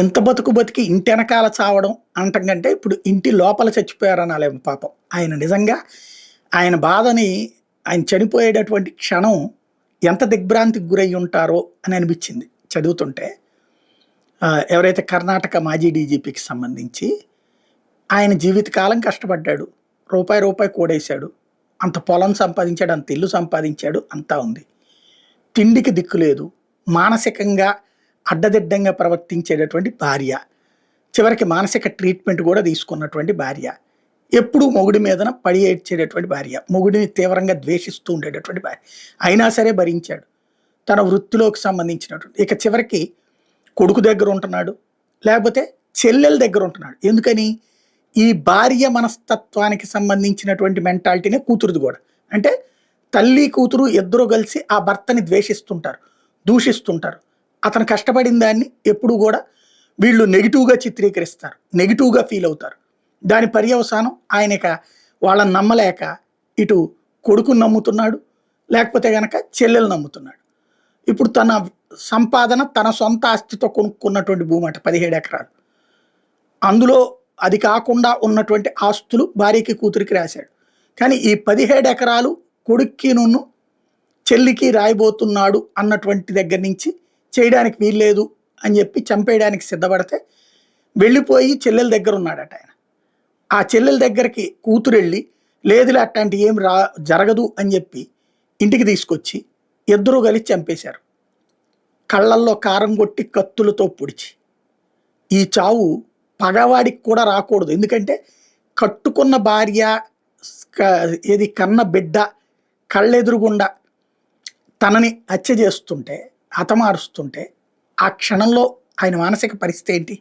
ఎంత బతుకు బతికి ఇంటి వెనకాల చావడం అనటం కంటే ఇప్పుడు ఇంటి లోపల చచ్చిపోయారనాలేమో పాపం. ఆయన నిజంగా ఆయన బాధని ఆయన చనిపోయేటటువంటి క్షణం ఎంత దిగ్భ్రాంతికి గురయ్యి ఉంటారో అని అనిపించింది చదువుతుంటే. ఎవరైతే కర్ణాటక మాజీ డీజీపీకి సంబంధించి ఆయన జీవితకాలం కష్టపడ్డాడు. రూపాయి రూపాయి కూడేశాడు. అంత పొలం సంపాదించాడు, అంత ఇల్లు సంపాదించాడు, అంతా ఉంది. తిండికి దిక్కు లేదు. మానసికంగా అడ్డదిడ్డంగా ప్రవర్తించేటటువంటి భార్య. చివరికి మానసిక ట్రీట్మెంట్ కూడా తీసుకున్నటువంటి భార్య. ఎప్పుడూ మొగుడి మీదన పడి ఏడ్చేటటువంటి భార్య. మొగుడిని తీవ్రంగా ద్వేషిస్తూ ఉండేటటువంటి భార్య. అయినా సరే భరించాడు. తన వృత్తిలోకి సంబంధించినటువంటి ఇక చివరికి కొడుకు దగ్గర ఉంటున్నాడు, లేకపోతే చెల్లెల దగ్గర ఉంటున్నాడు. ఎందుకని? ఈ భార్య మనస్తత్వానికి సంబంధించినటువంటి మెంటాలిటీనే కూతురుది కూడా. అంటే తల్లి కూతురు ఇద్దరు కలిసి ఆ భర్తని ద్వేషిస్తుంటారు, దూషిస్తుంటారు. అతను కష్టపడిన దాన్ని ఎప్పుడు కూడా వీళ్ళు నెగిటివ్గా చిత్రీకరిస్తారు, నెగిటివ్గా ఫీల్ అవుతారు. దాని పర్యవసానం ఆయనక వాళ్ళని నమ్మలేక ఇటు కొడుకుని నమ్ముతున్నాడు, లేకపోతే గనక చెల్లెలు నమ్ముతున్నాడు. ఇప్పుడు తన సంపాదన తన సొంత ఆస్తితో కొనుక్కున్నటువంటి భూమి అట 17 ఎకరాలు. అందులో అది కాకుండా ఉన్నటువంటి ఆస్తులు భార్యకి కూతురికి రాశాడు. కానీ ఈ 17 ఎకరాలు కొడుక్కి నున్ను చెల్లికి రాయబోతున్నాడు అన్నటువంటి దగ్గర నుంచి చేయడానికి వీల్లేదు అని చెప్పి చంపేయడానికి సిద్ధపడితే వెళ్ళిపోయి చెల్లెల దగ్గర ఉన్నాడట ఆయన. ఆ చెల్లెల దగ్గరికి కూతురు వెళ్ళి లేదులే అట్లాంటి ఏం జరగదు అని చెప్పి ఇంటికి తీసుకొచ్చి ఇద్దరూ కలిసి చంపేశారు. కళ్ళల్లో కారం కొట్టి కత్తులతో పొడిచి. ఈ చావు పగవాడికి కూడా రాకూడదు. ఎందుకంటే కట్టుకున్న భార్య, ఏది కన్న బిడ్డ కళ్ళెదురుగుండా తనని హత్య చేస్తుంటే, హతమారుస్తుంటే ఆ క్షణంలో ఆయన మానసిక పరిస్థితి ఏంటి?